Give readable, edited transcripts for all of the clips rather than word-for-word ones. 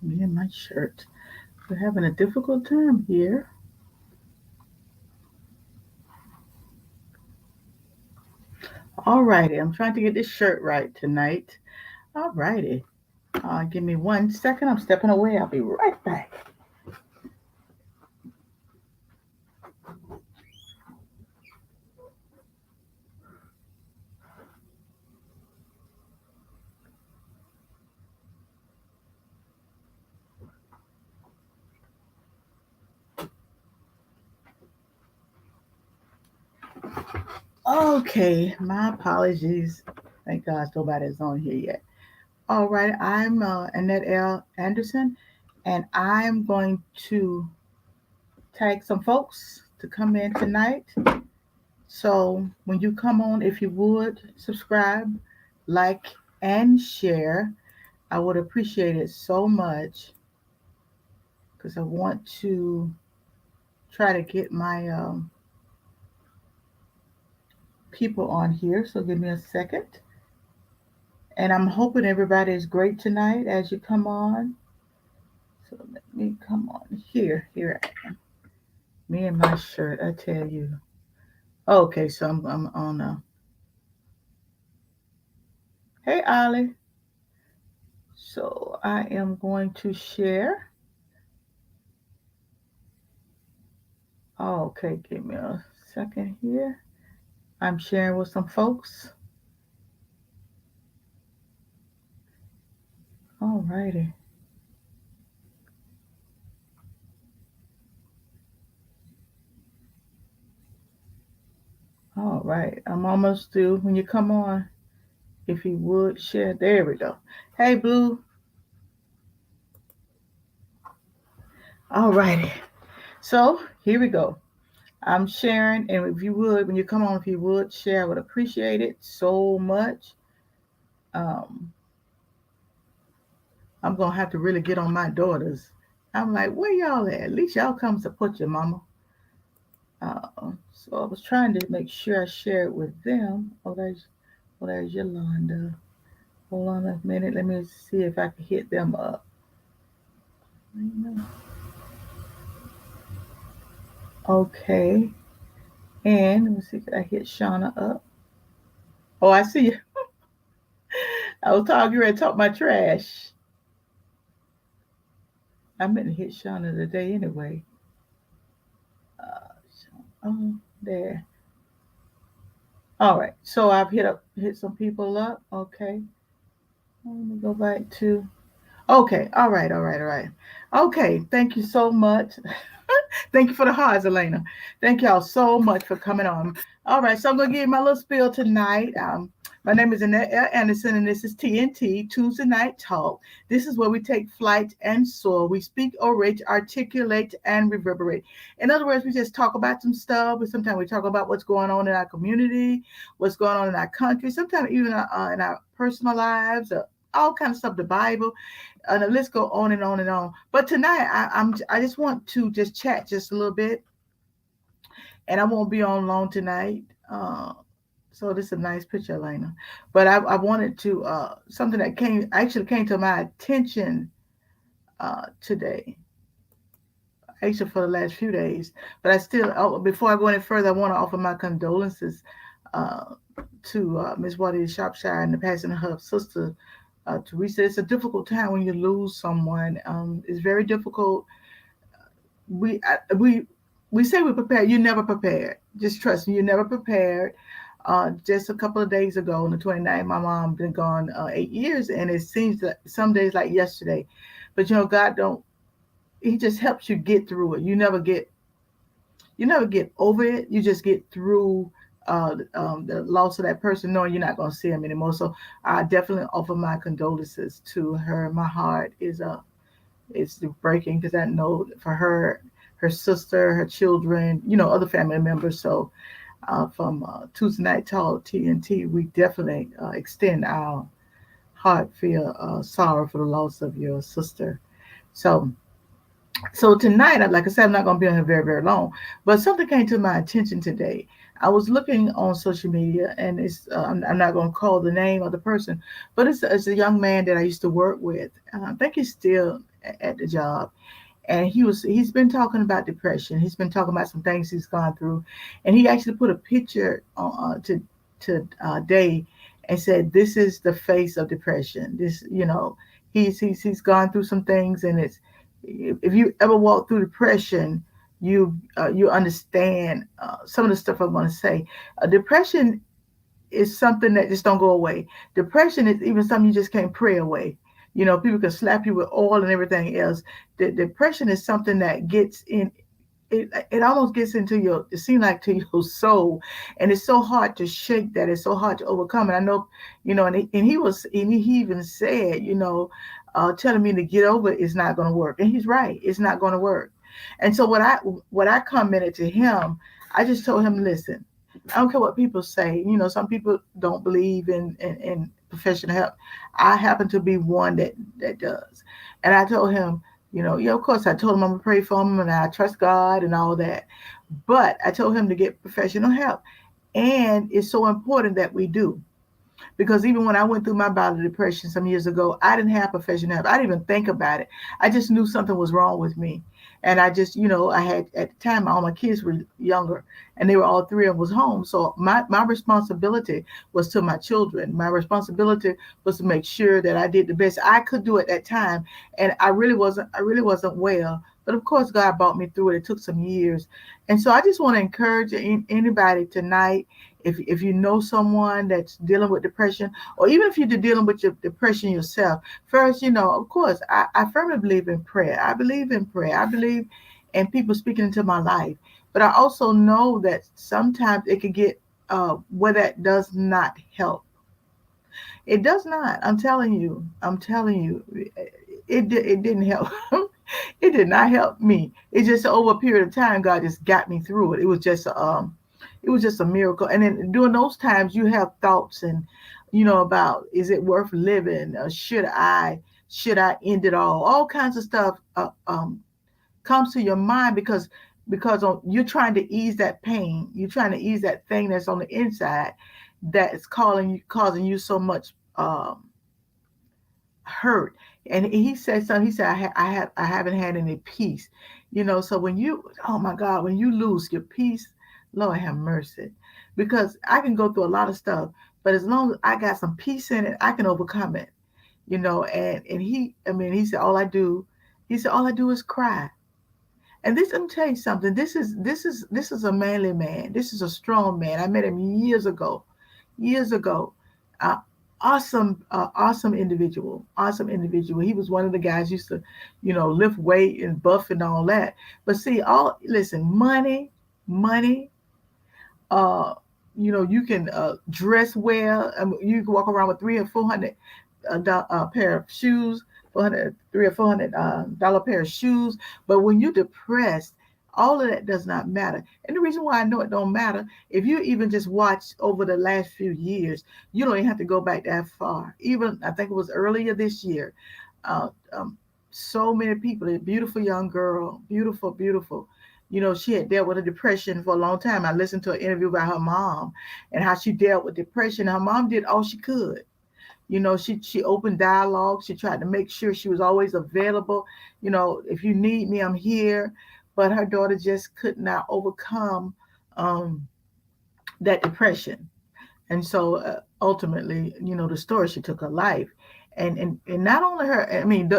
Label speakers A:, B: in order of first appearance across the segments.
A: Me and my shirt. We're having a difficult time here. All righty. I'm trying to get this shirt right tonight. All righty. Give me 1 second. I'm stepping away. I'll be right back. Okay. My apologies. Thank God nobody's on here yet. All right. I'm Annette L. Anderson, and I'm going to tag some folks to come in tonight. So when you come on, if you would subscribe, like, and share, I would appreciate it so much because I want to try to get my people on here. So give me a second. And I'm hoping everybody is great tonight as you come on. So let me come on here. Here I am. Me and my shirt, I tell you. Okay, so I'm on. Hey, Ollie. So I am going to share. Oh, okay, give me a second here. I'm sharing with some folks. All righty. All right. I'm almost through. When you come on, if you would share. There we go. Hey, Blue. All righty. So here we go. I'm sharing, and if you would, when you come on, if you would share, I would appreciate it so much. Um, I'm gonna have to really get on my daughters. I'm like, where y'all at? At least y'all come support your mama. So I was trying to make sure I share it with them. Oh, there's Yolanda. Hold on a minute. Let me see if I can hit them up. Okay. And let me see if I hit Shauna up. Oh, I see you. I was talking, you ready to talk my trash. I meant to hit Shauna today anyway. Oh, there. All right. So I've hit some people up. Okay. Let me go back to. Okay. All right. All right. All right. Okay. Thank you so much. Thank you for the hearts, Elena. Thank y'all so much for coming on. All right, so I'm gonna give you my little spiel tonight. My name is Annette L. Anderson, and this is TNT Tuesday Night Talk. This is where we take flight and soar. We speak, orate, articulate, and reverberate. In other words, we just talk about some stuff. Sometimes we talk about what's going on in our community, what's going on in our country. Sometimes even in our personal lives, all kinds of stuff. The Bible, and the list go on and on and on. But tonight, I just want to just chat just a little bit, and I won't be on long tonight. Uh, so this is a nice picture, Elena. But I wanted to something that came to my attention today, actually for the last few days. But I still, before I go any further, I want to offer my condolences uh, to Miss Waddy Shropshire and the passing of her sister, Teresa. It's a difficult time when you lose someone. It's very difficult. We I, we say we're prepared. You're never prepared. Just trust me. You're never prepared. Just a couple of days ago, on the 29th, my mom been gone 8 years, and it seems that some days like yesterday. But God don't. He just helps you get through it. You never get over it. You just get through the loss of that person, knowing you're not going to see him anymore. So I definitely offer my condolences to her. My heart is breaking because I know for her, her sister, her children, other family members. So from Tuesday Night Talk TNT, we definitely extend our heartfelt sorrow for the loss of your sister. So so tonight, like I said, I'm not going to be on here very, very long, but something came to my attention today. I was looking on social media, and I'm not going to call the name of the person, but it's a young man that I used to work with. I think he's still. at the job, and he's been talking about depression. He's been talking about some things he's gone through, and he actually put a picture to Day and said, "This is the face of depression." This, he's gone through some things, and it's if you ever walk through depression, you understand some of the stuff I'm going to say. Depression is something that just don't go away. Depression is even something you just can't pray away. People can slap you with oil and everything else. The depression is something that gets in. It almost gets into it seems like to your soul, and it's so hard to shake that. It's so hard to overcome. And I know, and he even said, telling me to get over it is not going to work. And he's right. It's not going to work. And so what I commented to him, I just told him, listen, I don't care what people say. Some people don't believe in professional help. I happen to be one that does. And I told him, yeah, of course, I told him I'm gonna pray for him and I trust God and all that. But I told him to get professional help. And it's so important that we do. Because even when I went through my bout of depression some years ago, I didn't have professional help. I didn't even think about it. I just knew something was wrong with me. And I just, I had at the time all my kids were younger and they were all three of them was home. So my responsibility was to my children. My responsibility was to make sure that I did the best I could do at that time. And I really wasn't well. But of course God brought me through it. It took some years. And so I just want to encourage anybody tonight, if you know someone that's dealing with depression, or even if you're dealing with your depression yourself, first, of course, I firmly believe in prayer. I believe in prayer. I believe in people speaking into my life. But I also know that sometimes it could get where that does not help. It does not. I'm telling you. It didn't help. It did not help me. It just over a period of time, God just got me through it. It was just a miracle. And then during those times, you have thoughts and about, is it worth living? Should I end it all? All kinds of stuff comes to your mind because you're trying to ease that pain. You're trying to ease that thing that's on the inside that is causing you so much hurt. And he said something. He said, I haven't had any peace. So oh my God, when you lose your peace, Lord have mercy. Because I can go through a lot of stuff, but as long as I got some peace in it, I can overcome it. And he said, all I do is cry. And let me tell you something. This is a manly man. This is a strong man. I met him years ago. Years ago. Uh, awesome individual. Awesome individual. He was one of the guys who used to, lift weight and buff and all that. But see, listen, money, uh, you can dress well. You can walk around with 300 or 400 pair of shoes, 400 dollar pair of shoes. But when you're depressed, all of that does not matter. And the reason why I know it don't matter, if you even just watch over the last few years, you don't even have to go back that far. Even I think it was earlier this year, uh, um, so many people, a beautiful young girl, beautiful, beautiful. She had dealt with a depression for a long time. I listened to an interview about her mom and how she dealt with depression. Her mom did all she could. She opened dialogue. She tried to make sure she was always available. If you need me, I'm here. But her daughter just could not overcome um, that depression. And so ultimately, the story, she took her life. And not only her, I mean,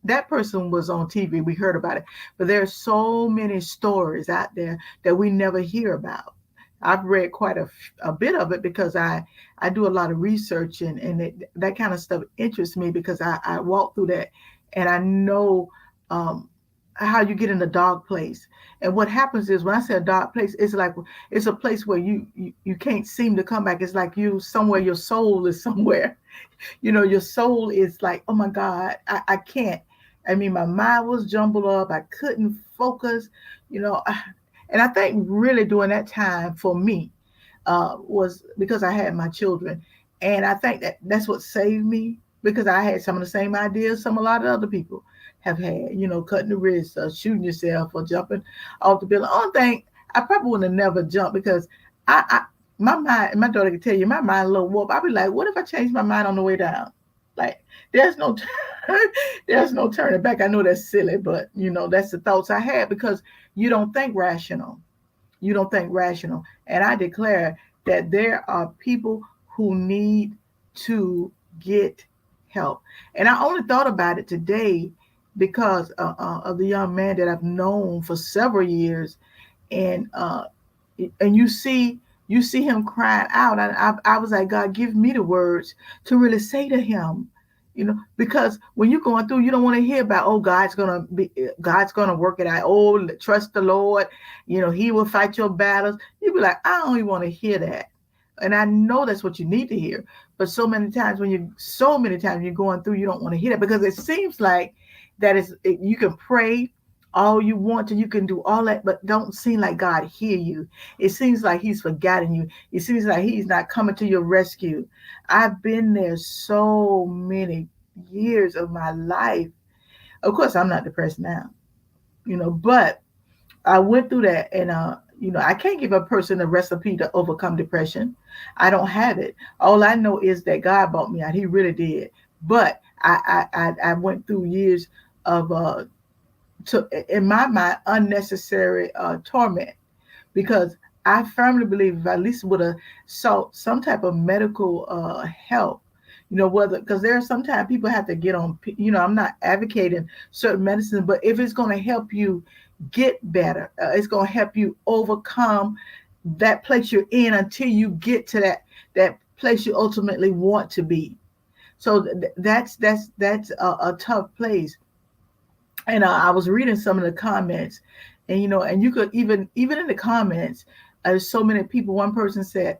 A: that person was on TV. We heard about it. But there are so many stories out there that we never hear about. I've read quite a bit of it because I do a lot of research that kind of stuff interests me because I walk through that and I know um, how you get in a dark place. And what happens is when I say a dark place, it's like it's a place where you can't seem to come back. It's like your soul is somewhere. Your soul is like, oh my God, I can't. I mean, my mind was jumbled up. I couldn't focus, you know. And I think really during that time for me was because I had my children. And I think that's what saved me because I had some of the same ideas a lot of other people have had, cutting the wrist, shooting yourself, or jumping off the building. Only thing, I probably would have never jumped because my mind, my daughter can tell you, my mind a little warped. I'd be like, what if I change my mind on the way down? Like there's no there's no turning back. I know that's silly, but that's the thoughts I had because you don't think rational. You don't think rational. And I declare that there are people who need to get help. And I only thought about it today because of the young man that I've known for several years, and you see him crying out, and I was like, God, give me the words to really say to him, because when you're going through, you don't want to hear about, oh, God's gonna work it out. Oh, trust the Lord, He will fight your battles. You be like, I don't even want to hear that. And I know that's what you need to hear. But so many times you're going through, you don't want to hear that because it seems like you can pray all you want to, you can do all that, but don't seem like God hear you. It seems like He's forgotten you. It seems like He's not coming to your rescue. I've been there so many years of my life. Of course, I'm not depressed now, but I went through that, and I can't give a person a recipe to overcome depression. I don't have it. All I know is that God brought me out. He really did. But I went through years of in my mind, unnecessary torment, because I firmly believe if I at least would have sought some type of medical help, whether, because there are sometimes people have to get on, I'm not advocating certain medicines, but if it's going to help you get better, it's going to help you overcome that place you're in until you get to that place you ultimately want to be. So that's a tough place. And I was reading some of the comments, and and you could even in the comments, there's so many people. One person said,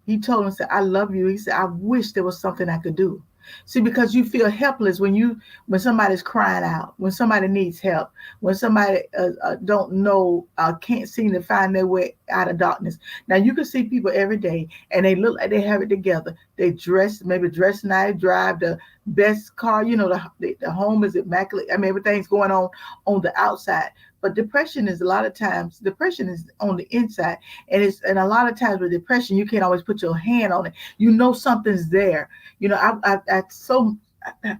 A: he told him, said, I love you. He said, I wish there was something I could do. See, because you feel helpless when somebody's crying out, when somebody needs help, when somebody don't know, can't seem to find their way out of darkness. Now you can see people every day, and they look like they have it together. They maybe dress nice, drive the best car. The home is immaculate. I mean, everything's going on the outside. But depression is on the inside, and a lot of times with depression, you can't always put your hand on it. Something's there.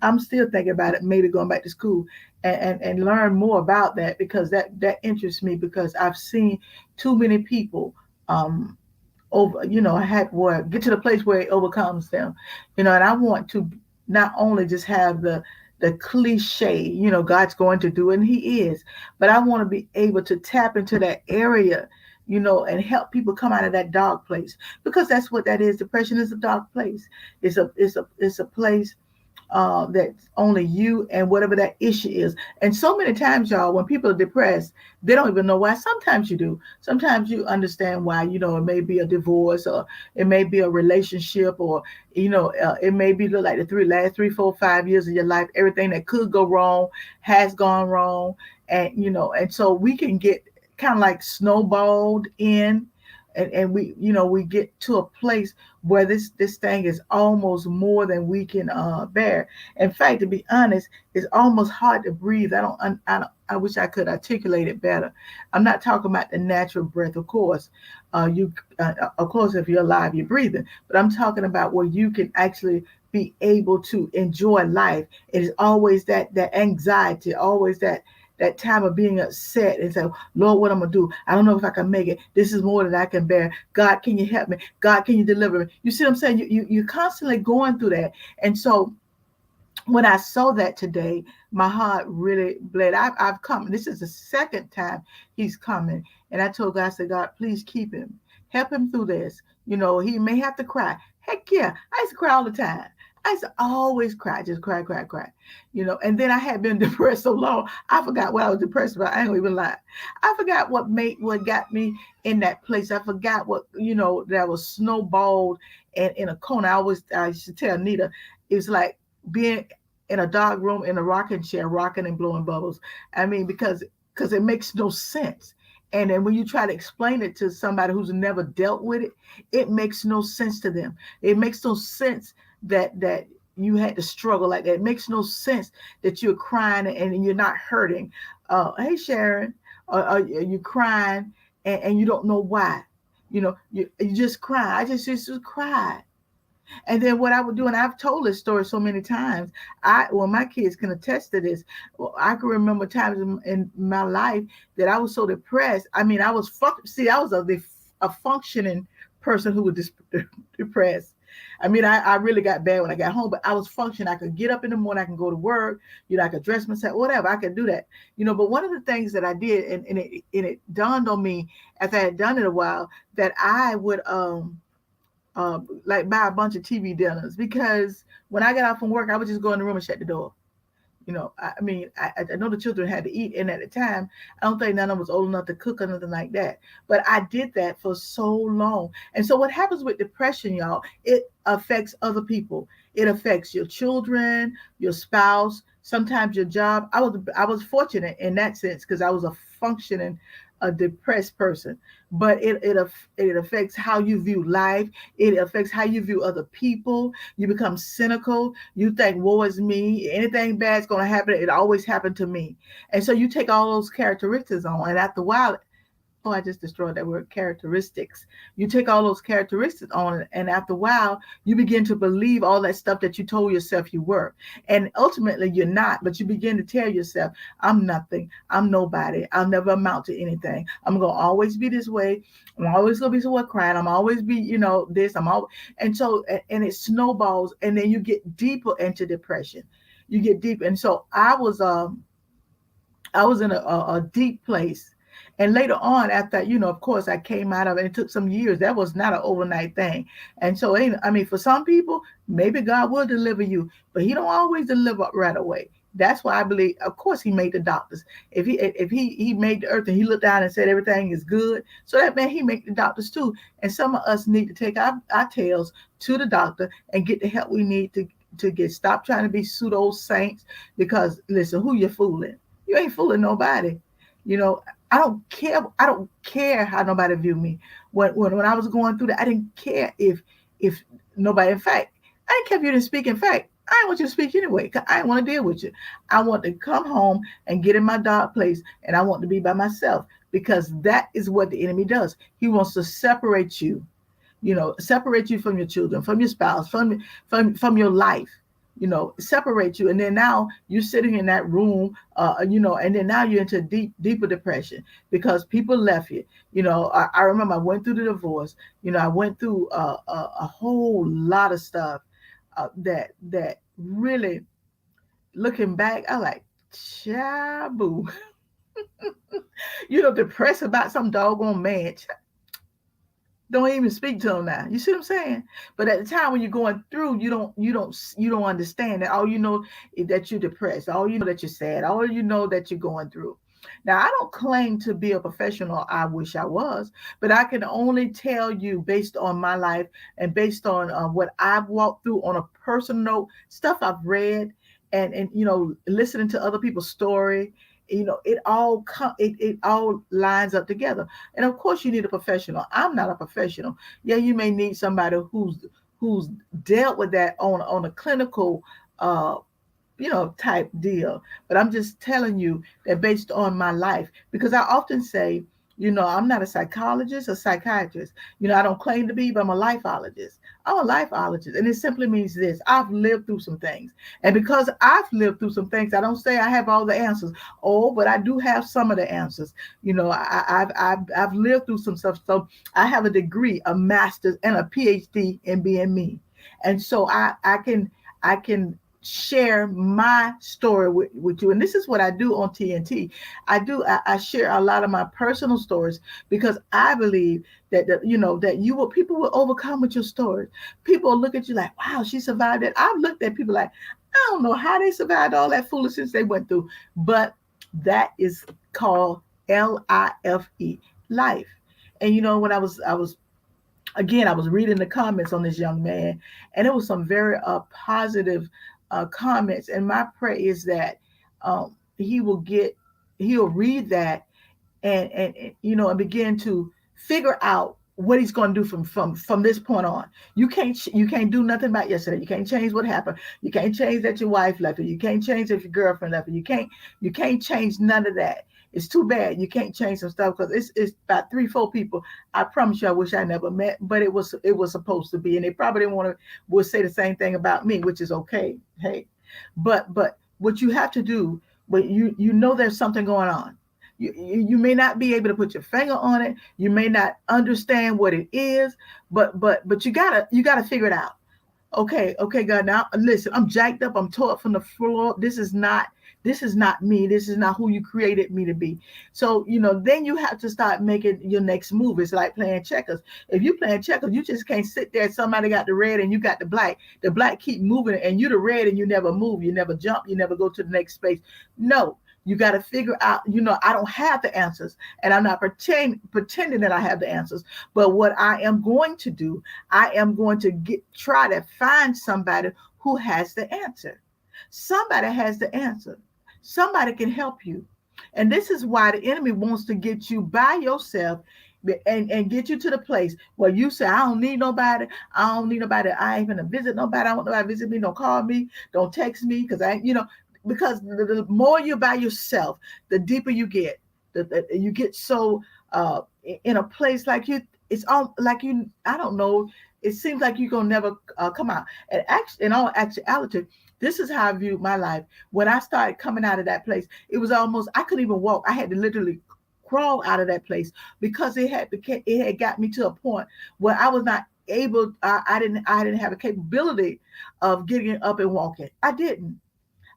A: I'm still thinking about it, maybe going back to school and learn more about that, because that interests me, because I've seen too many people get to the place where it overcomes them, and I want to not only just have the cliche, God's going to do it, and He is, but I want to be able to tap into that area, and help people come out of that dark place, because that's what that is. Depression is a dark place. It's a place that's only you and whatever that issue is. And so many times, y'all, when people are depressed, they don't even know why. Sometimes you do. Sometimes you understand why. It may be a divorce, or it may be a relationship, or it may be like the last 3, 4, 5 years of your life. Everything that could go wrong has gone wrong, and so we can get kind of like snowballed in. And we get to a place where this thing is almost more than we can bear. In fact, to be honest, it's almost hard to breathe. I wish I could articulate it better. I'm not talking about the natural breath, of course. Of course, if you're alive, you're breathing. But I'm talking about where you can actually be able to enjoy life. It is always that anxiety, always that time of being upset and say, Lord, what I'm going to do? I don't know if I can make it. This is more than I can bear. God, can you help me? God, can you deliver me? You see what I'm saying? You're constantly going through that. And so when I saw that today, my heart really bled. I've come. This is the second time he's coming. And I told God, I said, God, please keep him. Help him through this. He may have to cry. Heck yeah. I used to cry all the time. I used to always cry, just cry. And then I had been depressed so long, I forgot what I was depressed about. I ain't gonna even lie. I forgot what got me in that place. I forgot what, that was snowballed and in a corner. I used to tell Nita, it was like being in a dark room in a rocking chair, rocking and blowing bubbles. I mean, because it makes no sense. And then when you try to explain it to somebody who's never dealt with it, it makes no sense to them. It makes no sense that you had to struggle like that. It makes no sense that you're crying and you're not hurting. Hey, Sharon, you're crying and you don't know why. You just cry. I just cry. And then what I would do, and I've told this story so many times, well, my kids can attest to this. Well, I can remember times in my life that I was so depressed. I mean, I was a functioning person who was depressed. I mean, I really got bad when I got home, but I was functioning. I could get up in the morning, I can go to work, I could dress myself, whatever, I could do that. But one of the things that I did, and it dawned on me after I had done it a while, that I would like buy a bunch of TV dinners, because when I got out from work, I would just go in the room and shut the door. I mean, I know the children had to eat, and at the time, I don't think none of them was old enough to cook or nothing like that. But I did that for so long. And so what happens with depression, y'all, it affects other people. It affects your children, your spouse, sometimes your job. I was fortunate in that sense, because I was a depressed person. But it affects how you view life. It affects how you view other people. You become cynical. You think, woe is me. Anything bad's going to happen. It always happened to me. And so you take all those characteristics on. And after a while, oh, I just destroyed that word, characteristics. You take all those characteristics on, and after a while, you begin to believe all that stuff that you told yourself you were. And ultimately, you're not, but you begin to tell yourself, I'm nothing. I'm nobody. I'll never amount to anything. I'm going to always be this way. I'm always going to be someone crying. I'm always be, this. And so, and it snowballs, and then you get deeper into depression. You get deep. And so I was in a deep place. And later on, after, of course, I came out of it. It took some years. That was not an overnight thing. And so, for some people, maybe God will deliver you, but he don't always deliver right away. That's why I believe, of course, he made the doctors. If he made the earth and he looked down and said everything is good, so that meant he made the doctors too. And some of us need to take our tails to the doctor and get the help we need to get. Stop trying to be pseudo saints, because listen, who you fooling? You ain't fooling nobody. I don't care. I don't care how nobody view me. When I was going through that, I didn't care if nobody. In fact, I didn't care if you didn't speak. In fact, I didn't want you to speak anyway, because I didn't want to deal with you. I want to come home and get in my dark place, and I want to be by myself, because that is what the enemy does. He wants to separate you. Separate you from your children, from your spouse, from your life. Separate you. And then now you're sitting in that room, and then now you're into deeper depression because people left you. I remember I went through the divorce. I went through a whole lot of stuff that really, looking back, I like, chaboo. Depressed about some doggone man. Don't even speak to them now. You see what I'm saying? But at the time when you're going through, you don't understand that. All you know is that you're depressed. All you know that you're sad. All you know that you're going through. Now, I don't claim to be a professional. I wish I was, but I can only tell you based on my life and based on what I've walked through on a personal note, stuff I've read, and listening to other people's story. It all lines up together. And of course you need a professional. I'm not a professional. Yeah, you may need somebody who's dealt with that on a clinical type deal. But I'm just telling you that based on my life, because I often say, I'm not a psychologist or psychiatrist. I don't claim to be, but I'm a lifeologist. I'm a lifeologist. And it simply means this: I've lived through some things. And because I've lived through some things, I don't say I have all the answers. Oh, but I do have some of the answers. I've lived through some stuff. So I have a degree, a master's, and a PhD in being me. And so I can share my story with you. And this is what I do on TNT. I share a lot of my personal stories, because I believe that people will overcome with your story. People will look at you like, wow, she survived that. I've looked at people like, I don't know how they survived all that foolishness they went through, but that is called LIFE, life. And when I was reading the comments on this young man, and it was some very positive comments. And my prayer is that he'll read that and begin to figure out what he's going to do from this point on. You can't do nothing about yesterday. You can't change what happened. You can't change that your wife left you. You can't change that your girlfriend left you. You can't change none of that. It's too bad you can't change some stuff because it's about 3, 4 people. I promise you, I wish I never met, but it was supposed to be, and they probably didn't want to would say the same thing about me, which is okay. Hey, but what you have to do, but you know there's something going on. You may not be able to put your finger on it. You may not understand what it is, but you gotta figure it out. Okay, God. Now listen, I'm jacked up. I'm tore up from the floor. This is not me. This is not who you created me to be. So, then you have to start making your next move. It's like playing checkers. If you playing checkers, you just can't sit there. Somebody got the red and you got the black. The black keep moving and you the red and you never move. You never jump. You never go to the next space. No, you got to figure out, I don't have the answers and I'm not pretending that I have the answers. But what I am going to do, I am going to try to find somebody who has the answer. Somebody has the answer. Somebody can help you. And this is why the enemy wants to get you by yourself and get you to the place where you say, I don't need nobody. I don't need nobody. I ain't gonna visit nobody. I want nobody to visit me. Don't call me. Don't text me. Because the more you're by yourself, the deeper you get. You get so in a place like it's all like I don't know. It seems like you're gonna never come out. And actually, in all actuality, this is how I viewed my life. When I started coming out of that place, it was almost, I couldn't even walk. I had to literally crawl out of that place because it had got me to a point where I was not able, I didn't have a capability of getting up and walking. I didn't.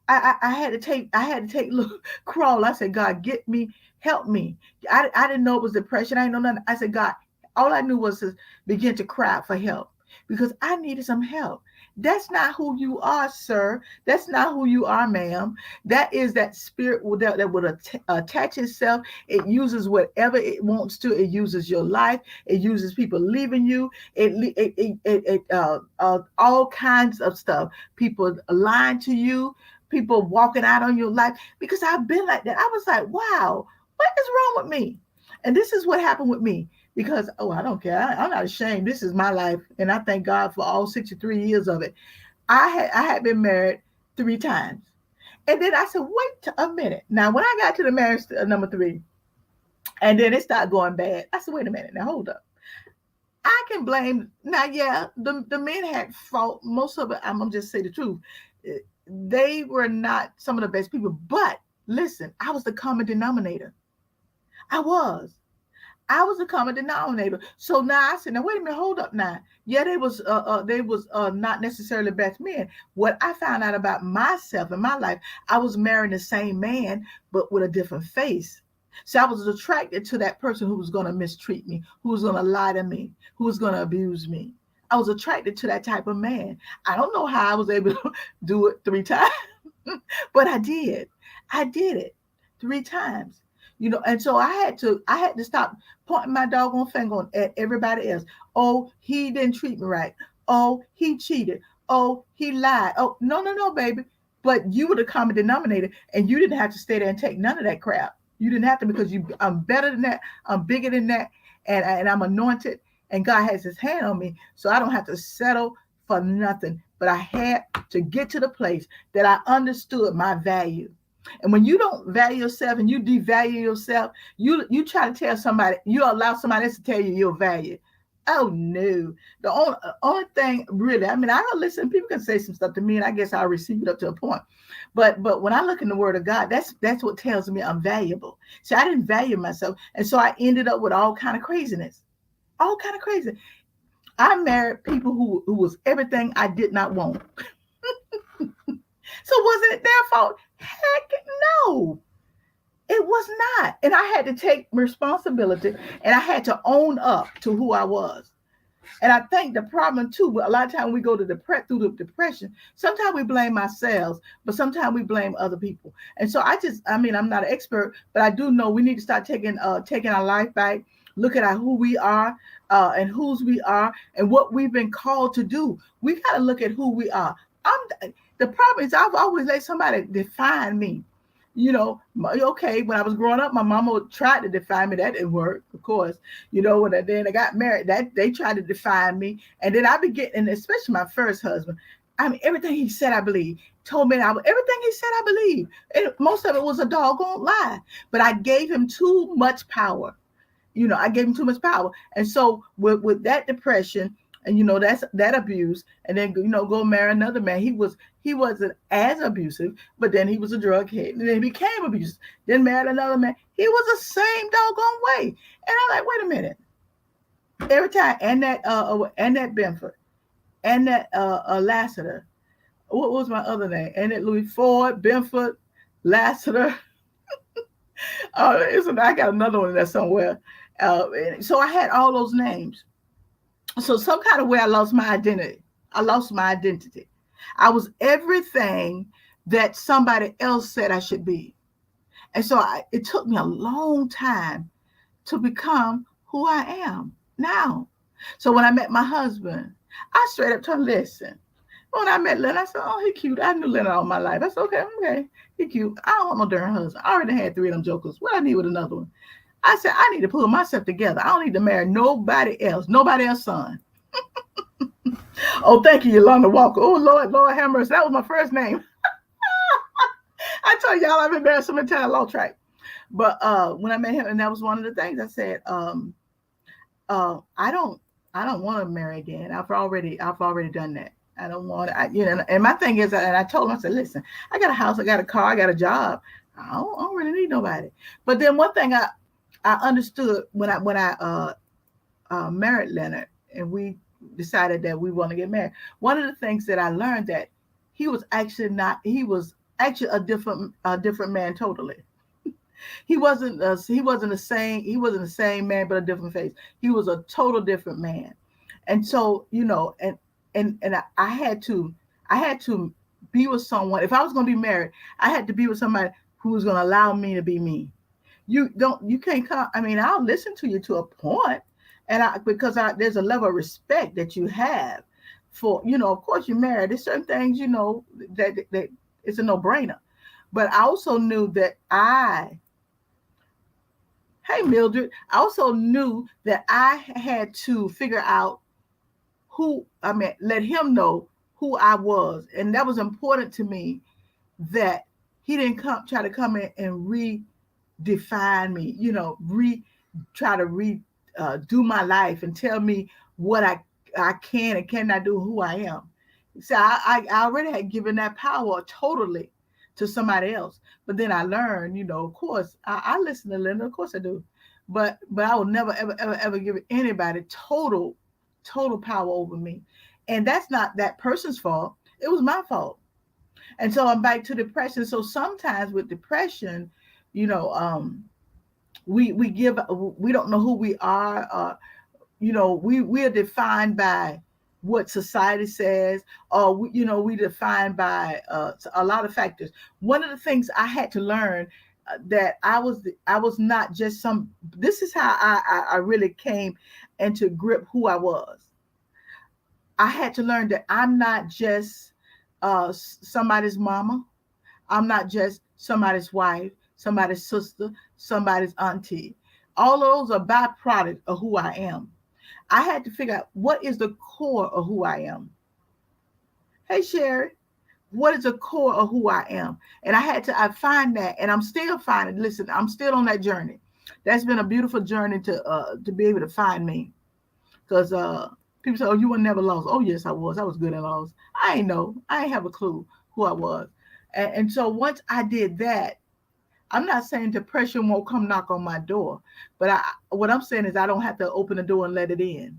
A: I had to take look crawl. I said, God, get me, help me. I didn't know it was depression. I didn't know nothing. I said, God, all I knew was to begin to cry for help because I needed some help. That's not who you are, sir. That's not who you are, ma'am. That is that spirit that would attach itself. It uses whatever it wants to. It uses your life. It uses people leaving you. All kinds of stuff. People lying to you. People walking out on your life. Because I've been like that. I was like, wow, what is wrong with me? And this is what happened with me. Because, I don't care. I'm not ashamed. This is my life. And I thank God for all 63 years of it. I had been married 3 times. And then I said, wait a minute. Now, when I got to the marriage number 3, and then it started going bad, I said, wait a minute. Now, hold up. I can blame. Now, yeah, the men had fault. Most of it, I'm going to just say the truth. They were not some of the best people. But listen, I was the common denominator. I was a common denominator. So now I said, now wait a minute, hold up now. Yeah, they was not necessarily best men. What I found out about myself and my life, I was marrying the same man, but with a different face. So I was attracted to that person who was going to mistreat me, who was going to lie to me, who was going to abuse me. I was attracted to that type of man. I don't know how I was able to do it 3 times, but I did. I did it 3 times. And so I had to stop pointing my doggone finger at everybody else. Oh, he didn't treat me right. Oh, he cheated. Oh, he lied. Oh, no, baby. But you were the common denominator, and you didn't have to stay there and take none of that crap. You didn't have to, because I'm better than that. I'm bigger than that, and I'm anointed, and God has His hand on me, so I don't have to settle for nothing. But I had to get to the place that I understood my value. And when you don't value yourself and you devalue yourself, you try to tell somebody, you allow somebody else to tell you your value. Oh no. The only thing really, I don't listen, people can say some stuff to me and I guess I'll receive it up to a point. But when I look in the Word of God, that's what tells me I'm valuable. So I didn't value myself. And so I ended up with all kind of craziness. All kind of crazy. I married people who was everything I did not want. So was it their fault? Heck no, it was not. And I had to take responsibility and I had to own up to who I was. And I think the problem too, a lot of times we go to through the depression, sometimes we blame ourselves, but sometimes we blame other people. And so I'm not an expert, but I do know we need to start taking our life back, look at who we are and whose we are and what we've been called to do. We got to look at who we are. The problem is I've always let somebody define me. Okay, when I was growing up, my mama tried to define me. That didn't work, of course. Then I got married, that they tried to define me. And then I began, and especially my first husband, I mean, everything he said, I believe. Told me everything he said, I believe. And most of it was a doggone lie. But I gave him too much power. I gave him too much power. And so with that depression and that's that abuse, and then go marry another man. He wasn't as abusive, but then he was a drug head, and then he became abusive. Then married another man. He was the same doggone way. And I'm like, wait a minute. Every time, and that Benford, and that Lassiter. What was my other name? And that Louis Ford, Benford, Lassiter. I got another one there somewhere. So I had all those names. So some kind of way I lost my identity. I lost my identity. I was everything that somebody else said I should be. And so it took me a long time to become who I am now. So when I met my husband, I straight up told him, listen. When I met Leonard, I said, oh, he cute. I knew Leonard all my life. I said, okay, he cute. I don't want no darn husband. I already had 3 of them jokers. What I need with another one? I said, I need to pull myself together. I don't need to marry nobody else's son. Oh, thank you, Yolanda Walker. Oh, Lord have mercy. That was my first name. I told y'all I've been married so many times, lost track. But when I met him, and that was one of the things I said, I don't want to marry again. I've already done that. I don't want to, and my thing is, and I told him, I said, listen, I got a house, I got a car, I got a job. I don't really need nobody. But then one thing I understood when I married Leonard, and we decided that we want to get married. One of the things that I learned that he was actually a different man totally. He wasn't the same man, but a different face. He was a total different man. And so, and I had to be with someone. If I was going to be married, I had to be with somebody who was going to allow me to be me. You can't come. I mean, I'll listen to you to a point, because there's a level of respect that you have for, of course you're married. There's certain things, that it's a no-brainer. But I also knew that hey Mildred, I also knew that I had to figure out let him know who I was. And that was important to me, that he didn't try to come in and redefine me, do my life and tell me what I can and cannot do, who I am. So I already had given that power totally to somebody else. But then I learned, of course, I listen to Linda, of course I do. But I will never, ever give anybody total power over me. And that's not that person's fault. It was my fault. And so I'm back to depression. So sometimes with depression, we don't know who we are. We are defined by what society says, or we defined by a lot of factors. One of the things I had to learn, that I was not just some. This is how I really came into grip who I was. I had to learn that I'm not just somebody's mama. I'm not just somebody's wife, somebody's sister, somebody's auntie. All those are byproducts of who I am. I had to figure out what is the core of who I am. Hey, Sherry, what is the core of who I am? And I find that, and I'm still finding. Listen, I'm still on that journey. That's been a beautiful journey to be able to find me, because people say, "Oh, you were never lost." Oh, yes, I was. I was good and lost. I ain't know. I ain't have a clue who I was. And so once I did that, I'm not saying depression won't come knock on my door, but what I'm saying is I don't have to open the door and let it in.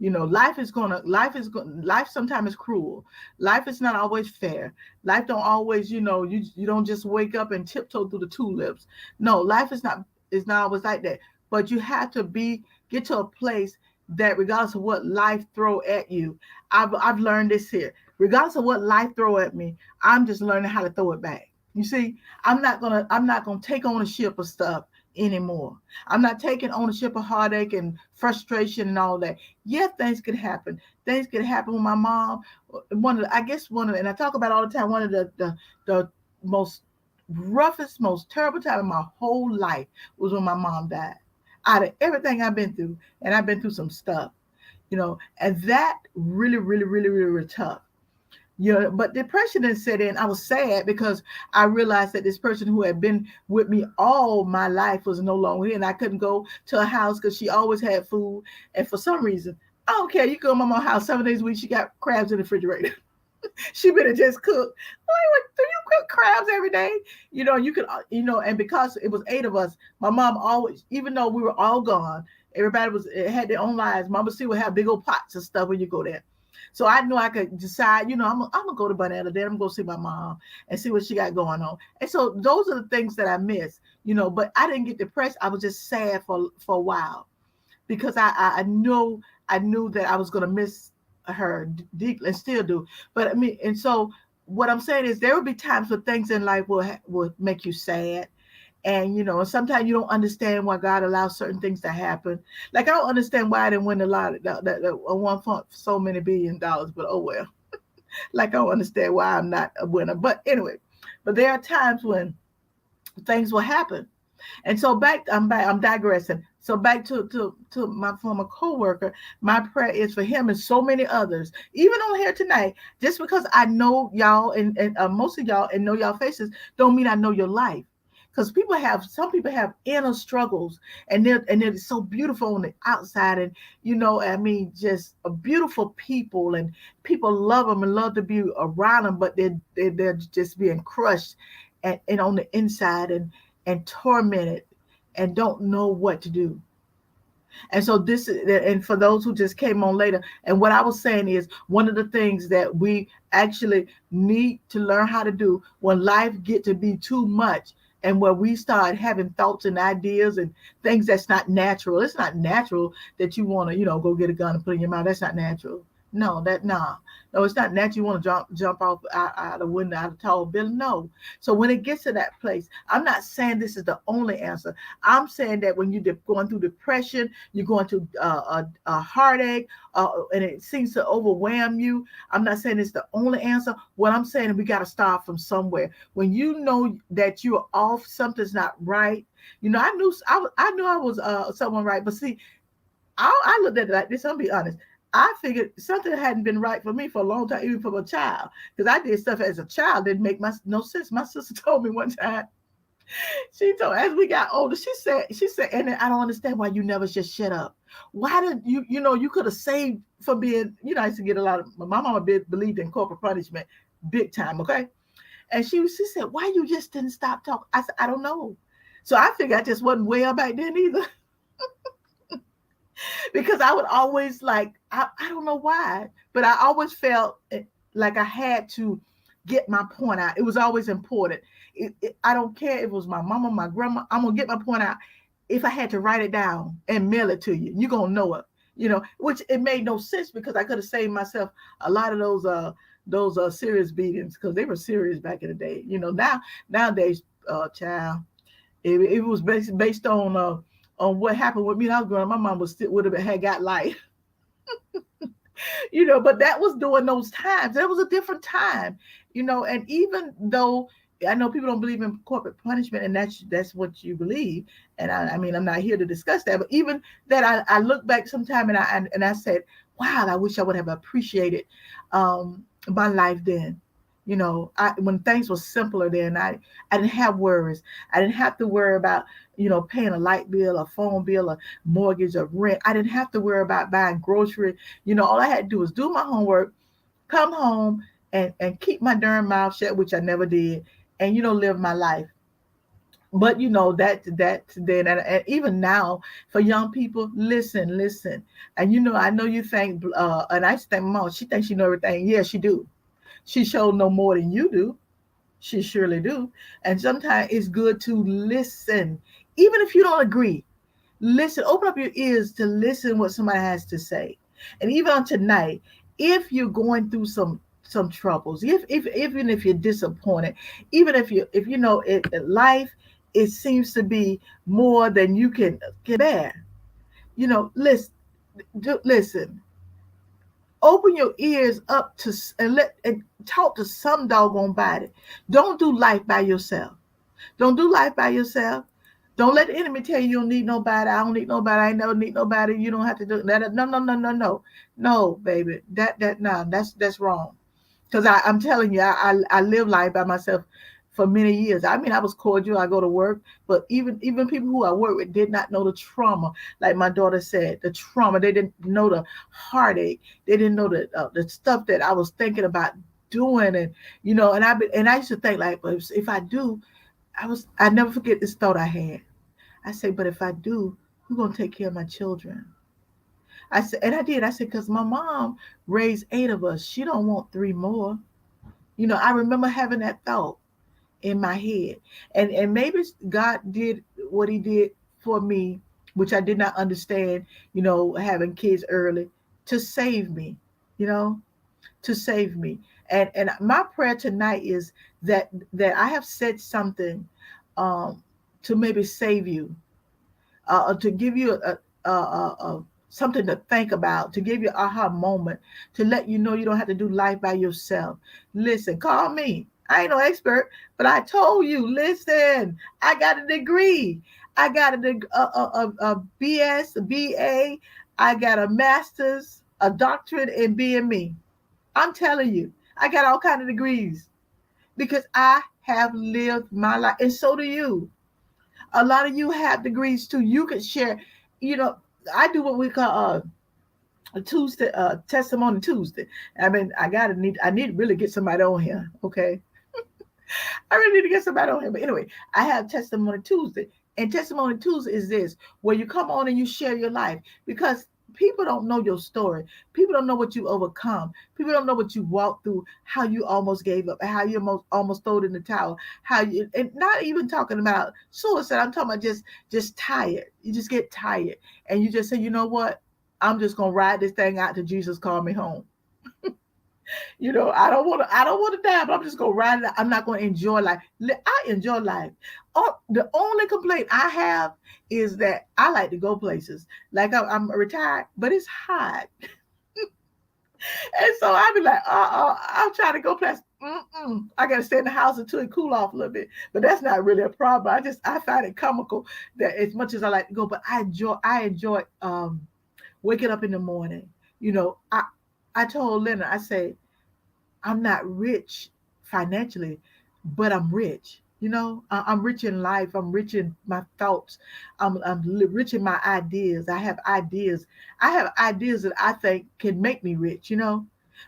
A: Life sometimes is cruel. Life is not always fair. Life don't always, you don't just wake up and tiptoe through the tulips. No, life is not always like that. But you have to get to a place that regardless of what life throw at you, I've learned this here. Regardless of what life throw at me, I'm just learning how to throw it back. You see, I'm not gonna take ownership of stuff anymore. I'm not taking ownership of heartache and frustration and all that. Yeah, things could happen. Things could happen with my mom. And I talk about all the time, one of the most roughest, most terrible time in my whole life was when my mom died. Out of everything I've been through, and I've been through some stuff, and that really, really, really, really, really tough. But depression didn't set in. I was sad because I realized that this person who had been with me all my life was no longer here, and I couldn't go to her house because she always had food. And for some reason, I don't care. You go to my mom's house 7 days a week. She got crabs in the refrigerator. She better just cook. Like, do you cook crabs every day? You could, and because it was 8 of us, my mom always, even though we were all gone, everybody had their own lives. Mama still would have big old pots of stuff when you go there. So I knew I could decide, I'm gonna go to Banana, then I'm gonna go see my mom and see what she got going on. And so those are the things that I miss, but I didn't get depressed. I was just sad for a while because I knew that I was gonna miss her deeply and still do. But I mean, and so what I'm saying is there will be times when things in life will make you sad. And and sometimes you don't understand why God allows certain things to happen. Like I don't understand why I didn't win the lottery, that won for so many $1 billion. But oh well. Like I don't understand why I'm not a winner. But anyway, but there are times when things will happen. And so I'm digressing. So back to my former coworker, my prayer is for him and so many others, even on here tonight. Just because I know y'all and most of y'all and know y'all faces, don't mean I know your life. Because some people have inner struggles, and they're so beautiful on the outside, and I mean, just a beautiful people, and people love them and love to be around them, but they're just being crushed, and on the inside, and tormented, and don't know what to do. And so and for those who just came on later, and what I was saying is one of the things that we actually need to learn how to do when life get to be too much, and where we start having thoughts and ideas and things that's not natural. It's not natural that you want to, go get a gun and put it in your mouth. That's not natural. No, it's not natural. You want to jump off out the window, out of a tall building. No. So when it gets to that place, I'm not saying this is the only answer. I'm saying that when you're going through depression, you're going through a heartache, and it seems to overwhelm you. I'm not saying it's the only answer. What I'm saying is we got to start from somewhere. When you know that you're off, something's not right. I knew I was someone right, but see, I looked at it like this. I'll be honest. I figured something hadn't been right for me for a long time, even from a child, because I did stuff as a child didn't make no sense. My sister told me one time. As we got older, she said, and I don't understand why you never just shut up. Why did you could have saved from being, I used to get a lot of, my mama believed in corporal punishment big time, okay? And she said, why you just didn't stop talking? I said, I don't know. So I figured I just wasn't way up back then either. Because I would always I don't know why, but I always felt like I had to get my point out. It was always important. I don't care if it was my mama, my grandma, I'm going to get my point out. If I had to write it down and mail it to you, you're going to know it, which it made no sense because I could have saved myself a lot of those serious beatings because they were serious back in the day. Nowadays, child, it was based on what happened with me when I was growing up. My mom had got life. But that was during those times. That was a different time, and even though I know people don't believe in corporate punishment, and that's what you believe. And I mean, I'm not here to discuss that, but even that I look back sometime and I said, wow, I wish I would have appreciated my life then. When things were simpler then, I didn't have worries. I didn't have to worry about, paying a light bill, a phone bill, a mortgage, a rent. I didn't have to worry about buying groceries. All I had to do was do my homework, come home and keep my darn mouth shut, which I never did, and, live my life. But that then, and even now for young people, listen. And I know you think, and I think Mom, she thinks she know everything. Yeah, she do. She showed no more than you do. She surely do. And sometimes it's good to listen. Even if you don't agree, listen. Open up your ears to listen what somebody has to say. And even on tonight, if you're going through some troubles, if even if you're disappointed, even if life, it seems to be more than you can bear. Listen. Open your ears up to and talk to some doggone body. Don't do life by yourself. Don't do life by yourself. Don't let the enemy tell you don't need nobody. I don't need nobody. I ain't never need nobody. You don't have to do that. No. No, baby. That's wrong. Because I'm telling you, I live life by myself for many years. I mean, I was cordial. I go to work, but even people who I work with did not know the trauma. Like my daughter said, the trauma. They didn't know the heartache. They didn't know the stuff that I was thinking about doing, and and I used to think like, but if I do, I never forget this thought I had. I say, but if I do, who's gonna take care of my children? I said, and I did. I said, because my mom raised 8 of us. She don't want 3 more. I remember having that thought in my head. And maybe God did what he did for me, which I did not understand, having kids early, to save me, you know, to save me. And my prayer tonight is that I have said something um to maybe save you, to give you something to think about, to give you aha moment, to let you know you don't have to do life by yourself. Listen, call me. I ain't no expert, but I told you, listen, I got a degree. I got a BS, a BA. I got a master's, a doctorate in being me. I'm telling you, I got all kind of degrees because I have lived my life, and so do you. A lot of you have degrees too. You can share. You know, I do what we call a Tuesday, testimony Tuesday. I mean, I need to really get somebody on here. Okay, I really need to get somebody on here. But anyway, I have Testimony Tuesday. And Testimony Tuesday is this, where you come on and you share your life, because people don't know your story. People don't know what you overcome. People don't know what you walked through, how you almost gave up, how you almost threw it in the towel, and not even talking about suicide. I'm talking about just tired. You just get tired and you just say, you know what? I'm just going to ride this thing out till Jesus call me home. I don't want to die, but I'm just gonna ride it out. I'm not gonna enjoy life. I enjoy life. Oh, the only complaint I have is that I like to go places. Like I'm retired, but it's hot, and so I be like, I'm trying to go places. I gotta stay in the house until it cool off a little bit. But that's not really a problem. I find it comical that as much as I like to go, but I enjoy waking up in the morning. I told Leonard, I say, I'm not rich financially, but I'm rich. I'm rich in life. I'm rich in my thoughts. I'm rich in my ideas. I have ideas. I have ideas that I think can make me rich.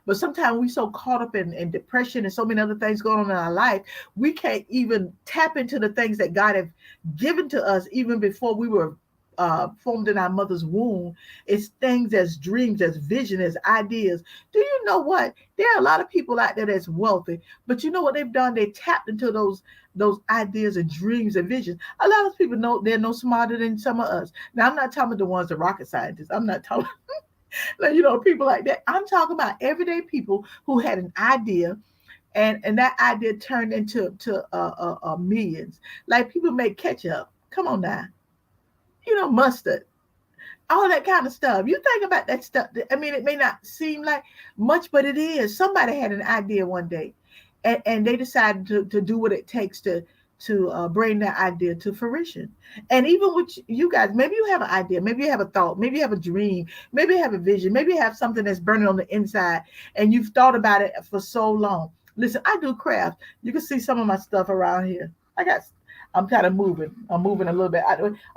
A: But sometimes we so caught up in depression and so many other things going on in our life, we can't even tap into the things that God have given to us even before we were formed in our mother's womb. It's things as dreams, as vision, as ideas. Do you know what? There are a lot of people out there that's wealthy, but you know what they've done? They tapped into those ideas and dreams and visions. A lot of people know they're no smarter than some of us. Now, I'm not talking about the ones that rocket scientists. I'm not talking like, people like that. I'm talking about everyday people who had an idea, and that idea turned into millions. Like people make ketchup. Come on now. Mustard, all that kind of stuff. You think about that stuff. I mean, it may not seem like much, but it is. Somebody had an idea one day, and they decided to do what it takes to bring that idea to fruition. And even with you guys, maybe you have an idea, maybe you have a thought, maybe you have a dream, maybe you have a vision, maybe you have something that's burning on the inside, and you've thought about it for so long. Listen, I do craft. You can see some of my stuff around here. I'm kind of moving. I'm moving a little bit.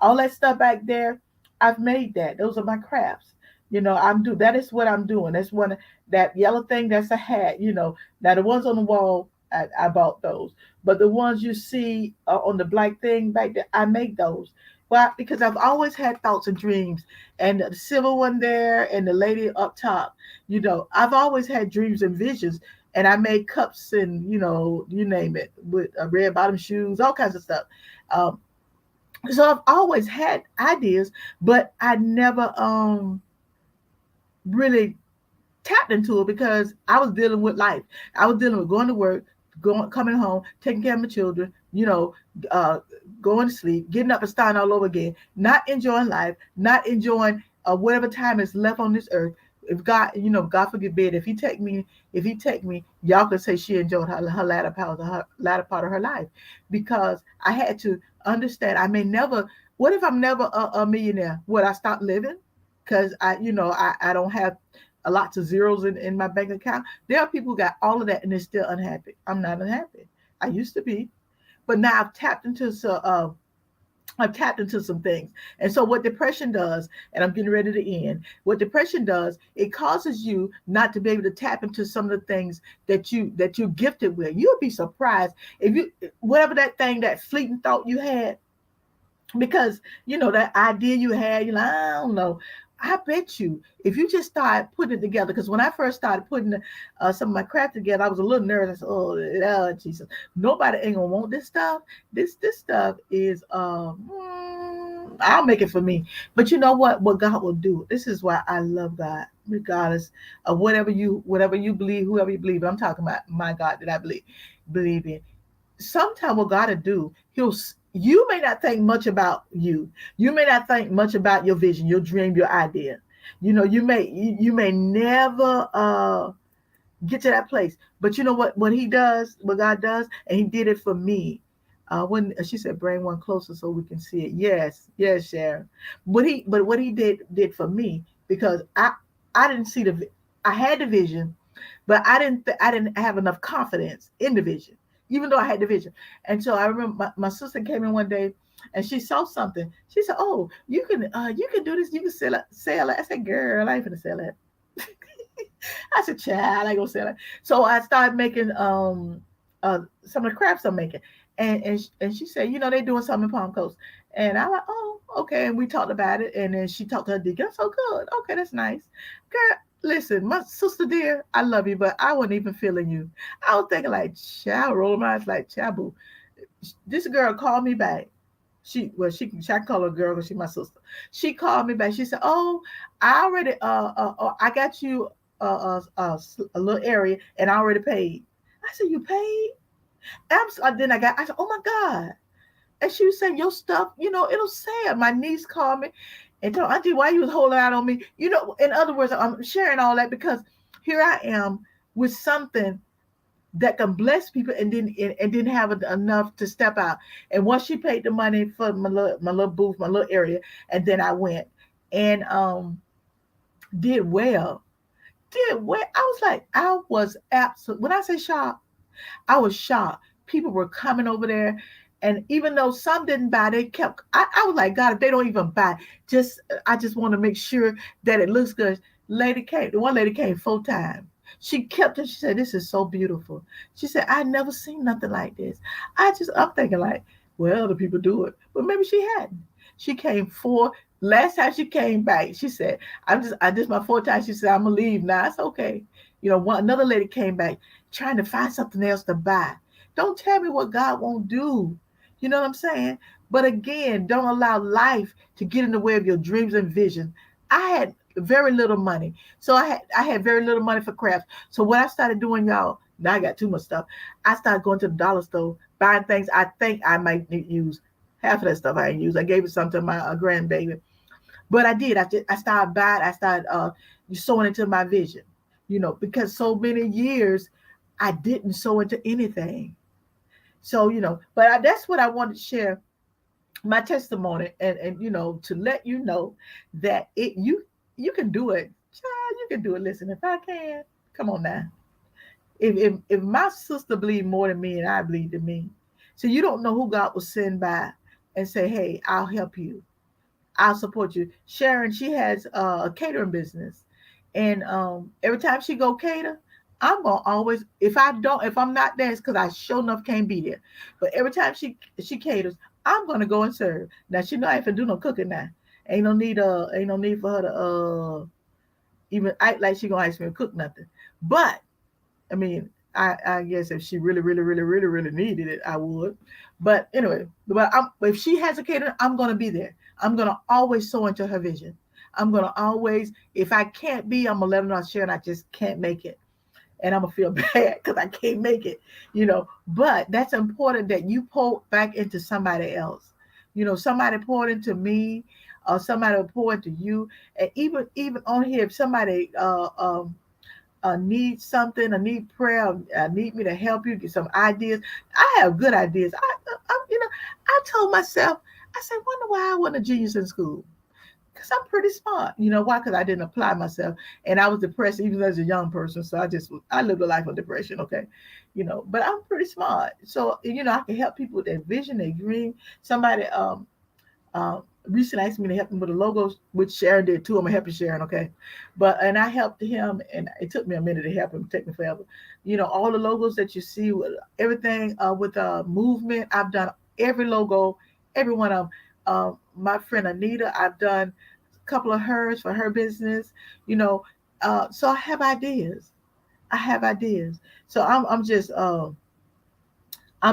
A: All that stuff back there, I've made that. Those are my crafts. That is what I'm doing. That's one, that yellow thing, that's a hat. Now the ones on the wall, I bought those. But the ones you see on the black thing back there, I make those. Well, because I've always had thoughts and dreams. And the silver one there and the lady up top, I've always had dreams and visions. And I made cups and, you name it, with red bottom shoes, all kinds of stuff. Um, so I've always had ideas, but I never really tapped into it because I was dealing with life. I was dealing with going to work, coming home, taking care of my children, uh, going to sleep, getting up and starting all over again, not enjoying life, not enjoying whatever time is left on this earth. If God, God forbid, if he take me, y'all could say she enjoyed her latter part of her life, because I had to understand. I may never. What if I'm never a millionaire? Would I stop living? Because I don't have a lots of zeros in my bank account. There are people who got all of that and they're still unhappy. I'm not unhappy. I used to be, but now I've tapped into some things. And so what depression does, and I'm getting ready to end, what depression does, it causes you not to be able to tap into some of the things that you're gifted with. You'll be surprised if you whatever that thing, that fleeting thought you had, because that idea you had, I don't know. I bet you if you just start putting it together, because when I first started putting some of my crap together, I was a little nervous. I said, oh Jesus, nobody ain't gonna want this stuff. This stuff is I'll make it for me. But you know what God will do. This is why I love God, regardless of whatever you believe, whoever you believe. But I'm talking about my God that I believe in. Sometimes what God will do, you may not think much about you. You may not think much about your vision, your dream, your idea. You may never get to that place. But you know what he does, what God does, and he did it for me. When she said, bring one closer so we can see it. Yes, Sharon. What he did for me, because I didn't see I had the vision, but I didn't have enough confidence in the vision, even though I had the vision. And so I remember my sister came in one day and she saw something. She said, oh, you can do this, you can sell it. I said, girl, I ain't gonna sell it. I said, child, I ain't gonna sell it. So I started making some of the crafts I'm making. And she said, they're doing something in Palm Coast. And I like, oh, okay. And we talked about it. And then she talked to her deacon. I'm so good. Okay, that's nice. Girl, listen, my sister dear, I love you, but I wasn't even feeling you. I was thinking like, child, rolling my eyes like, chabu. This girl called me back. I call her girl because she's my sister. She called me back. She said, oh, I already I got you a little area and I already paid. I said, you paid? Then I said, oh my God. And she was saying, your stuff, it'll sad. My niece called me and told Auntie, why you was holding out on me? In other words, I'm sharing all that because here I am with something that can bless people and didn't have enough to step out. And once she paid the money for my little booth, my little area, and then I went and did well. Did well. I was absolutely, when I say shocked, I was shocked. People were coming over there. And even though some didn't buy, they kept, I was like, God, if they don't even buy, I just want to make sure that it looks good. One lady came full time. She kept it. She said, this is so beautiful. She said, I never seen nothing like this. I'm thinking like, well, the people do it. But maybe she hadn't. She came last time she came back, she said, I just my fourth time. She said, I'm gonna leave now. It's okay. Another lady came back trying to find something else to buy. Don't tell me what God won't do. You know what I'm saying? But again, don't allow life to get in the way of your dreams and vision. I had very little money. So I had very little money for crafts. So what I started doing, y'all, now I got too much stuff. I started going to the dollar store, buying things I think I might use. Half of that stuff I didn't use. I gave it some to my grandbaby. But I did. I started buying. I started sewing into my vision, because so many years I didn't sew into anything. So, but that's what I wanted to share, my testimony, and to let you know that you can do it. Child, you can do it. Listen, if I can, come on now. If my sister bleed more than me and I bleed to me, so you don't know who God will send by and say, hey, I'll help you. I'll support you. Sharon, she has a catering business. And every time she go cater, I'm gonna always, if I'm not there, it's because I sure enough can't be there. But every time she caters, I'm gonna go and serve. Now she know I ain't finna do no cooking now. Ain't no need for her to even act like she gonna ask me to cook nothing. But I mean, I guess if she really, really, really, really, really needed it, I would. But anyway, if she has a catering, I'm gonna be there. I'm gonna always sow into her vision. I'm gonna always, if I can't be, I'm gonna let her know, Sharon, I just can't make it. And I'm gonna feel bad because I can't make it, But that's important that you pour back into somebody else. Somebody poured into me, or somebody will pour into you. And even on here, if somebody need something, I need prayer, I need me to help you get some ideas. I have good ideas. I told myself, I said, wonder why I wasn't a genius in school. Because I'm pretty smart. You know why? Because I didn't apply myself, and I was depressed even as a young person. So I lived a life of depression. Okay, but I'm pretty smart. So I can help people with their vision, their dream. Somebody recently asked me to help him with the logos, which Sharon did too. I'm gonna help you, Sharon, okay? And I helped him, and it took me a minute to help him. It took me forever. All the logos that you see, with everything with movement, I've done every logo, every one of them. My friend Anita, I've done a couple of hers for her business. You know, so I have ideas. I have ideas. So I'm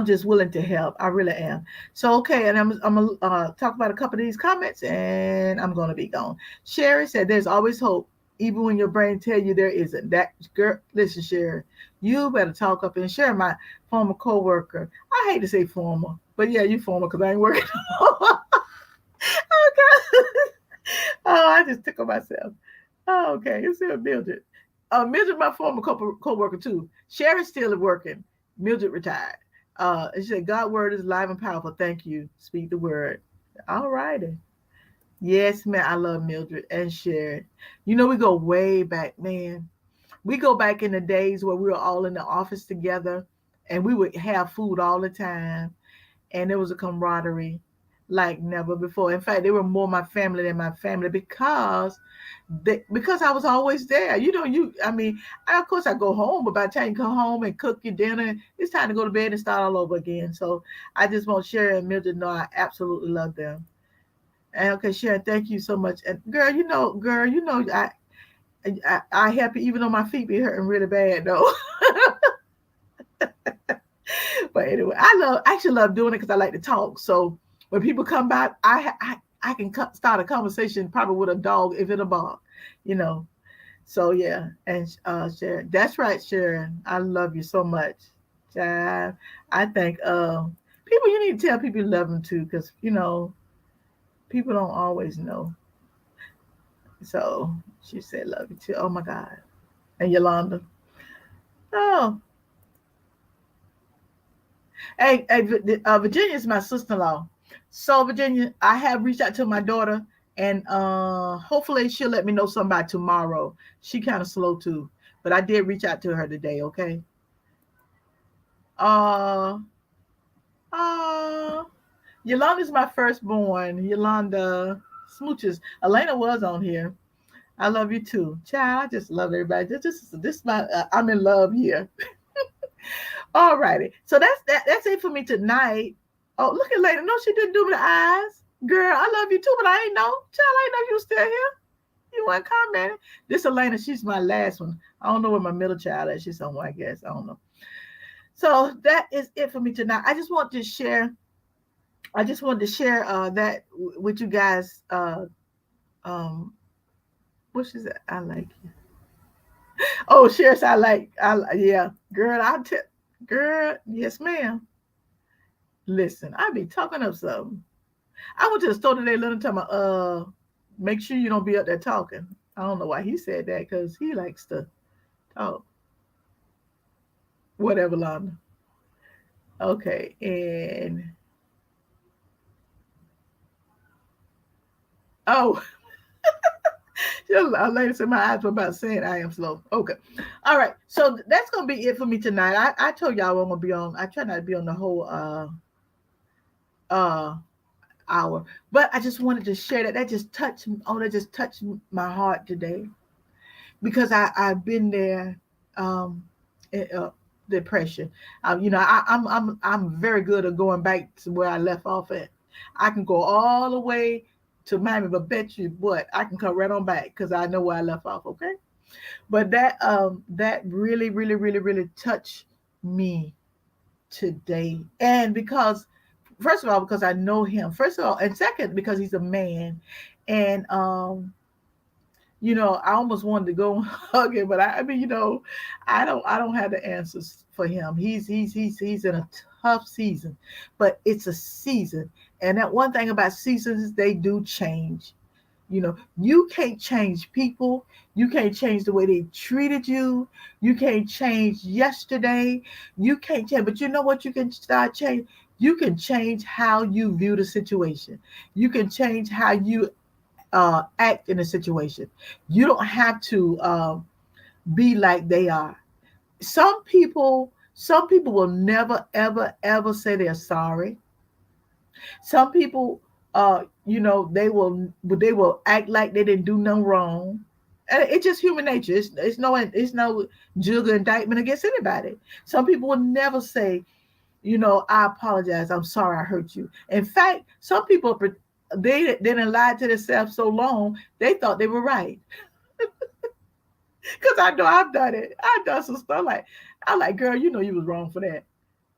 A: just willing to help. I really am. So okay, and I'm gonna talk about a couple of these comments, and I'm gonna be gone. Sherry said, "There's always hope, even when your brain tell you there isn't." That girl, listen, Sherry, you better talk up and share. My former coworker. I hate to say former, but yeah, you former because I ain't working. Okay. Oh, I just tickled myself. Oh, okay. It's still Mildred. Mildred, my former co-worker too. Sherry's still working. Mildred retired. And she said, God word is live and powerful. Thank you. Speak the word. All righty. Yes, man. I love Mildred and Sherry. We go way back, man. We go back in the days where we were all in the office together and we would have food all the time. And there was a camaraderie like never before. In fact, they were more my family than my family because I was always there. Of course I go home, but by the time you come home and cook your dinner, it's time to go to bed and start all over again. So I just want Sharon and Mildred to know I absolutely love them. And okay, Sharon, thank you so much. And girl, I help you even though my feet be hurting really bad though. But anyway, I actually love doing it because I like to talk. So when people come by, I can start a conversation probably with a dog if it'll bark, you know. So yeah, and Sharon, that's right, Sharon. I love you so much. Child. I think people, you need to tell people you love them too, because people don't always know. So she said love you too. Oh my God. And Yolanda. Oh, hey, Virginia is my sister-in-law. So Virginia, I have reached out to my daughter, and hopefully she'll let me know something by tomorrow. She kind of slow too, but I did reach out to her today. Okay. Uh, uh, Yolanda's my firstborn. Yolanda smooches. Elena was on here. I love you too, child. I just love everybody. This is my. I'm in love here. All righty. So that's it for me tonight. Oh, look at Lena. No, she didn't do me the eyes. Girl, I love you too, but I ain't know. Child, I ain't know you was still here. You weren't commenting. This Elena, she's my last one. I don't know where my middle child is. She's somewhere, I guess. I don't know. So that is it for me tonight. I just wanted to share that with you guys. Um, what is that? I like you. Oh, shares I like. Yeah, girl. Girl. Yes, ma'am. Listen, I be talking up something. I went to the store today, little time. Make sure you don't be up there talking. I don't know why he said that because he likes to talk. Whatever, Lana. Okay, and oh, a lady said my eyes were about saying I am slow. Okay, all right. So that's gonna be it for me tonight. I told y'all I'm gonna be on. I try not to be on the whole uh hour, but I just wanted to share that. That just touched my heart today because I've been there. Um, Depression. I'm very good at going back to where I left off at. I can go all the way to Miami, but bet you what I can come right on back because I know where I left off. Okay, but that really, really, really, really touched me today, and because first of all, because I know him. First of all, and second, because he's a man, and I almost wanted to go and hug him, but I mean, I don't have the answers for him. He's in a tough season, but it's a season. And that one thing about seasons, they do change. You can't change people. You can't change the way they treated you. You can't change yesterday. You can't change, but you know what you can start change? You can change how you view the situation. You can change how you act in a situation. You don't have to be like they are. Some people will never, ever, ever say they're sorry. Some people, they will act like they didn't do nothing wrong. And it's just human nature. It's no jug indictment against anybody. Some people will never say, I apologize. I'm sorry I hurt you. In fact, some people, they didn't lie to themselves so long they thought they were right. Because I know I've done it. I've done some stuff like, I'm like, girl, you was wrong for that.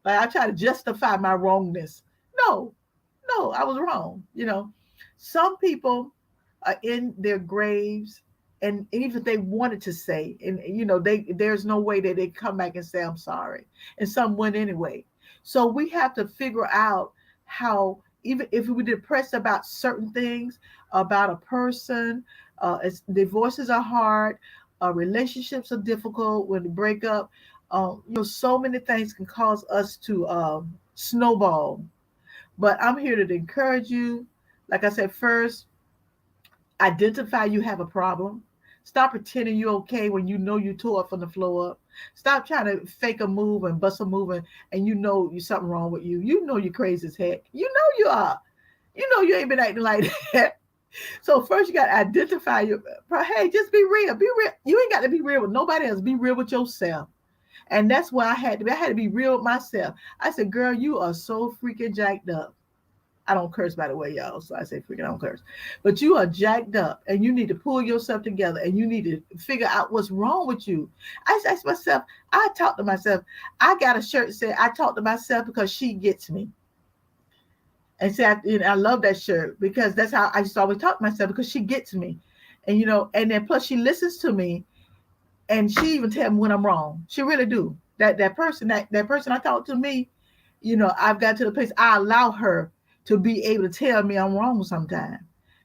A: Like, I try to justify my wrongness. No, no, I was wrong. Some people are in their graves, and even if they wanted to say, and there's no way that they come back and say I'm sorry, and some went anyway. So we have to figure out how, even if we're depressed about certain things, about a person, divorces are hard, relationships are difficult when they break up. So many things can cause us to snowball. But I'm here to encourage you. Like I said, first, identify you have a problem. Stop pretending you're okay when you know you tore up from the floor up. Stop trying to fake a move and bust a move, and you something wrong with you. You know you're crazy as heck. You know you are. You know you ain't been acting like that. So first you got to identify your. Hey, just be real. Be real. You ain't got to be real with nobody else. Be real with yourself. And that's why I had to be. I had to be real with myself. I said, girl, you are so freaking jacked up. I don't curse, by the way, y'all. So I say freaking, I don't curse. But you are jacked up, and you need to pull yourself together, and you need to figure out what's wrong with you. I asked myself, I talk to myself. I got a shirt that said, I talk to myself because she gets me. And say, I love that shirt because that's how I used to always talk to myself, because she gets me. And then plus she listens to me, and she even tell me when I'm wrong. She really do. That person I talk to me, I've got to the place I allow her to be able to tell me I'm wrong sometimes.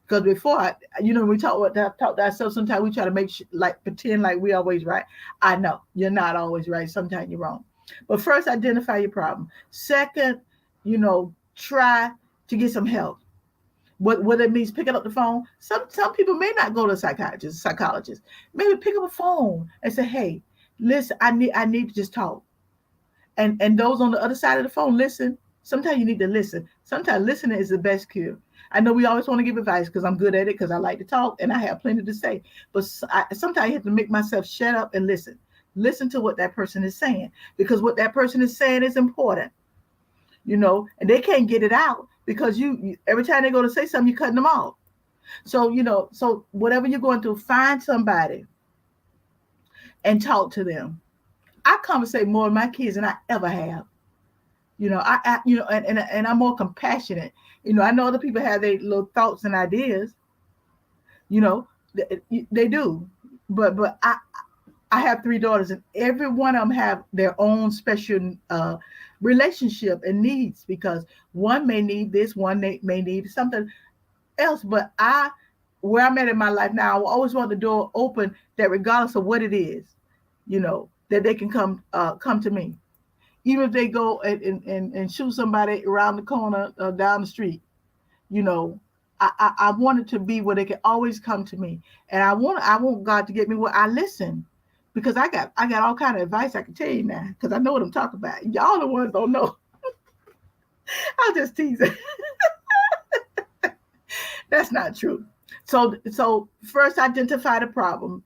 A: Because before, we talk to ourselves, sometimes we try to pretend like we always right. I know you're not always right. Sometimes you're wrong. But first, identify your problem. Second, try to get some help. What it means, picking up the phone. Some people may not go to psychologists. Maybe pick up a phone and say, hey, listen, I need to just talk. And those on the other side of the phone, listen. Sometimes you need to listen. Sometimes listening is the best cure. I know we always want to give advice because I'm good at it, because I like to talk and I have plenty to say. But sometimes I have to make myself shut up and listen. Listen to what that person is saying, because what that person is saying is important. And they can't get it out because you every time they go to say something, you're cutting them off. So, so whatever you're going through, find somebody and talk to them. I conversate more with my kids than I ever have. And I'm more compassionate. I know other people have their little thoughts and ideas. They do, but I have 3 daughters, and every one of them have their own special relationship and needs, because one may need this, one may need something else. But where I'm at in my life now, I always want the door open, that regardless of what it is, that they can come to me. Even if they go and shoot somebody around the corner, down the street, I want it to be where they can always come to me. And I want God to get me where I listen, because I got all kind of advice I can tell you now, because I know what I'm talking about. Y'all the ones don't know. I'll just tease it. That's not true. So first, identify the problem.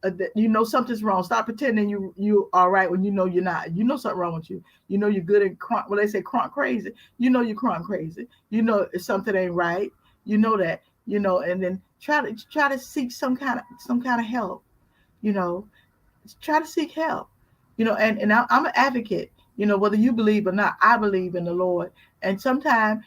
A: Something's wrong. Stop pretending you are right when you're not. You know something wrong with you. You're good at crunk. Well, they say crunk crazy. You're crunk crazy. If something ain't right. That. And then try to seek some kind of help. Try to seek help. And I'm an advocate. Whether you believe or not, I believe in the Lord. And sometimes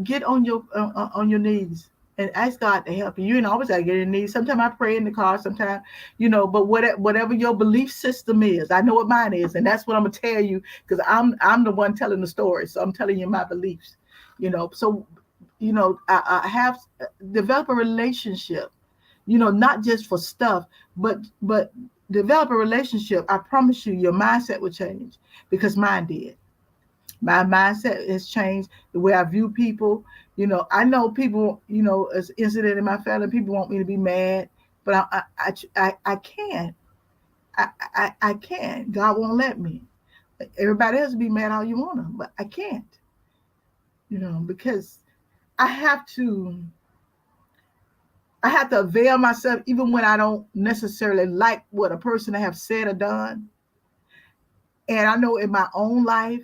A: get on your knees and ask God to help you. You ain't always got to get in knees. Sometimes I pray in the car. Sometimes, but whatever your belief system is, I know what mine is, and that's what I'm gonna tell you, because I'm the one telling the story. So I'm telling you my beliefs. So I have develop a relationship. Not just for stuff, but develop a relationship. I promise you, your mindset will change, because mine did. My mindset has changed. The way I view people. I know people. As incident in my family, people want me to be mad, but I can't. I can't. God won't let me. Everybody else be mad all you want to, but I can't. Because I have to. I have to avail myself even when I don't necessarily like what a person have said or done. And I know in my own life,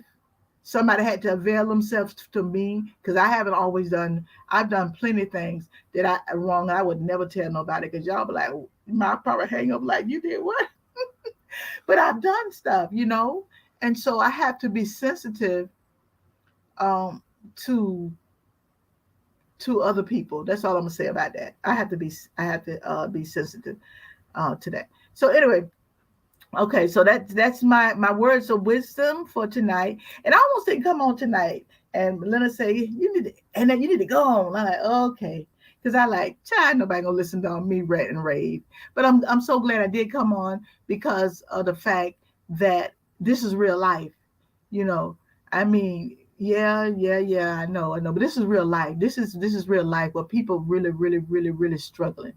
A: somebody had to avail themselves to me because I haven't always done. I've done plenty of things that I wrong. I would never tell nobody because y'all be like, my probably hang up like, you did what? But I've done stuff. And so I have to be sensitive um, to other people. That's all I'm gonna say about that. I have to be sensitive to that. So anyway, okay, so that's my words of wisdom for tonight. And I almost didn't come on tonight. And Leonard say you need to, and then you need to go on. I'm like, okay, because I like, child, nobody gonna listen to me rant and rave. But I'm so glad I did come on because of the fact that this is real life. You know, I mean, yeah. I know. But this is real life. This is real life where people really, really, really, really struggling.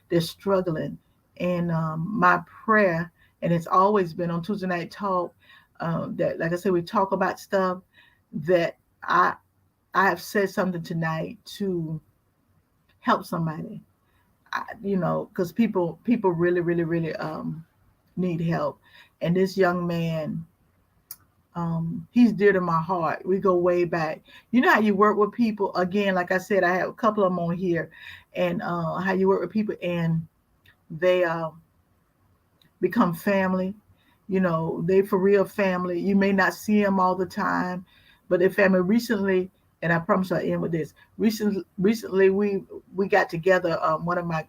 A: They're struggling. And my prayer, and it's always been on Tuesday Night Talk, that, like I said, we talk about stuff that I have said something tonight to help somebody. Because people really, really, really need help. And this young man, he's dear to my heart. We go way back. You know how you work with people. Again, like I said, I have a couple of them on here, and how you work with people, and they become family. They for real family. You may not see them all the time, but their family. Recently, and I promise I'll end with this. Recently we got together. One of my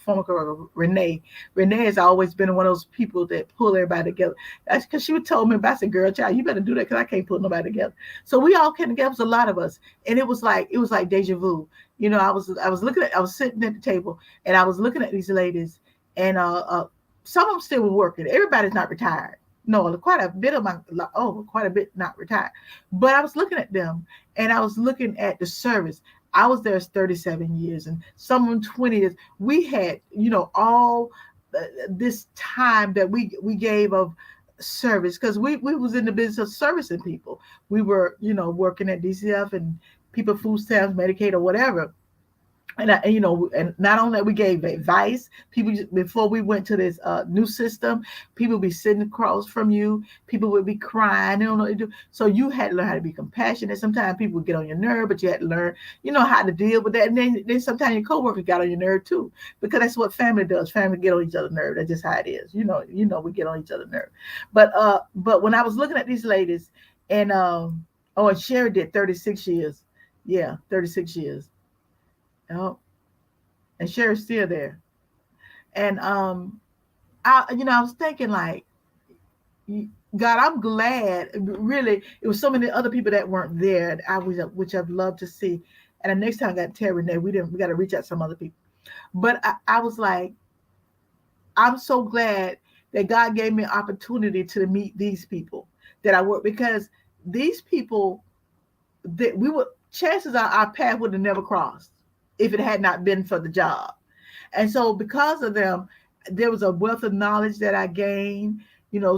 A: former co Renee. Renee has always been one of those people that pull everybody together. That's because she would told me about. I said, "Girl, child, you better do that because I can't put nobody together." So we all came together. It was a lot of us, and it was like deja vu. I was sitting at the table, and I was looking at these ladies, and some of them still were working. Everybody's not retired. No, quite a bit not retired. But I was looking at them, and I was looking at the service. I was there 37 years, and some of them 20 years. We had, all this time that we gave of service because we was in the business of servicing people. We were, working at DCF and people food stamps, Medicaid, or whatever. And not only that, we gave advice. People, before we went to this new system, people would be sitting across from you. People would be crying. They don't know what to do. So you had to learn how to be compassionate. Sometimes people would get on your nerve, but you had to learn, how to deal with that. And then sometimes your coworkers got on your nerve too, because that's what family does. Family get on each other's nerve. That's just how it is. We get on each other's nerve. But when I was looking at these ladies, and and Sherry did 36 years. Yeah, 36 years. Oh, and Sherry's still there. And I was thinking like, God, I'm glad. Really, it was so many other people that weren't there. Which I've loved to see. And the next time I got Terry Renee, we got to reach out to some other people. But I was like, I'm so glad that God gave me an opportunity to meet these people that I work, because these people that we would, chances are our path would have never crossed if it had not been for the job. And so because of them, there was a wealth of knowledge that I gained.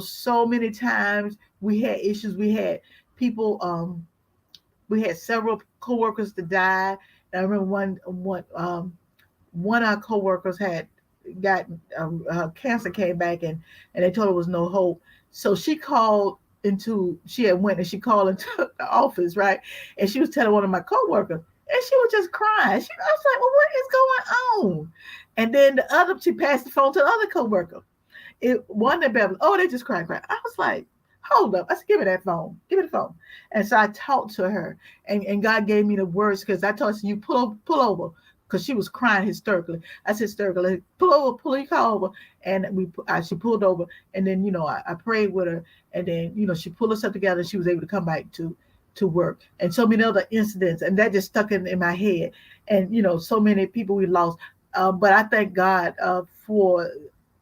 A: So many times we had issues. We had people, we had several coworkers that died. I remember one of our coworkers had got cancer, came back, and they told her there was no hope. So she had went and she called into the office, right? And she was telling one of my coworkers, and she was just crying. I was like, well, what is going on? And then she passed the phone to the other coworker. One of them, they just crying. I was like, hold up. I said, give me that phone. Give me the phone. And so I talked to her, and God gave me the words, because I told her, you pull over, because she was crying hysterically. I said, hysterically, pull your car over. And she pulled over, and then, I prayed with her, and then, she pulled herself together, and she was able to come back to work. And so many other incidents, and that just stuck in my head. And, so many people we lost. But I thank God for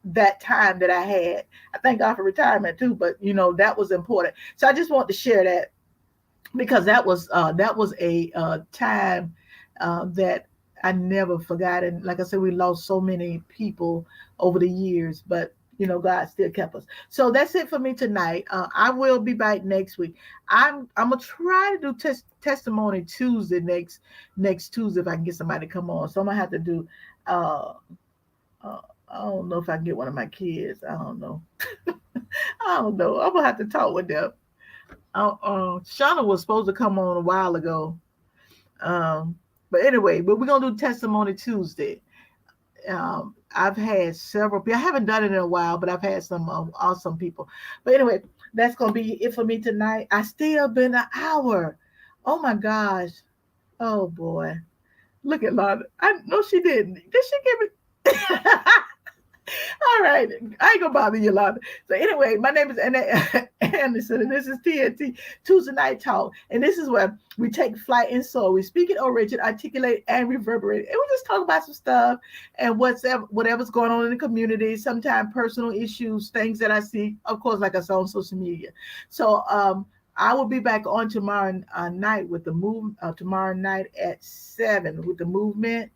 A: that time that I had. I thank God for retirement too, but that was important. So I just want to share that. because that was a time that I never forgot. And like I said, we lost so many people over the years, but God still kept us. So that's it for me tonight. I will be back next week. I'm gonna try to do testimony Tuesday next Tuesday if I can get somebody to come on. So I'm gonna have to do. Uh, I don't know if I can get one of my kids. I don't know. I don't know. I'm gonna have to talk with them. Shauna was supposed to come on a while ago. Um, but anyway, but we're gonna do testimony Tuesday. I've had several people. I haven't done it in a while, but I've had some awesome people. But anyway, that's gonna be it for me tonight. I still been an hour. Oh my gosh. Oh boy. Look at Lana. I no, she didn't. Did she give me? All right, I ain't gonna bother you, Londa. So anyway, my name is Anna Anderson, and this is TNT Tuesday Night Talk, and this is where we take flight and soar. We speak it, origin, articulate, and reverberate, and we just talk about some stuff and whatever's going on in the community. Sometimes personal issues, things that I see, of course, like I saw on social media. So I will be back on tomorrow night with the move. Tomorrow night at 7 with the movement.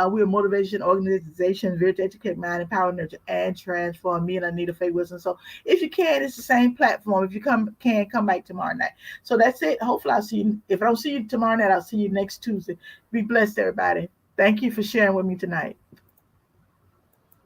A: We're a motivation organization, here to educate, mind, empower, nurture, and transform. Me and Anita Faye Wilson. So if you can, it's the same platform. If you can come back tomorrow night. So that's it. Hopefully I'll see you. If I don't see you tomorrow night, I'll see you next Tuesday. Be blessed, everybody. Thank you for sharing with me tonight.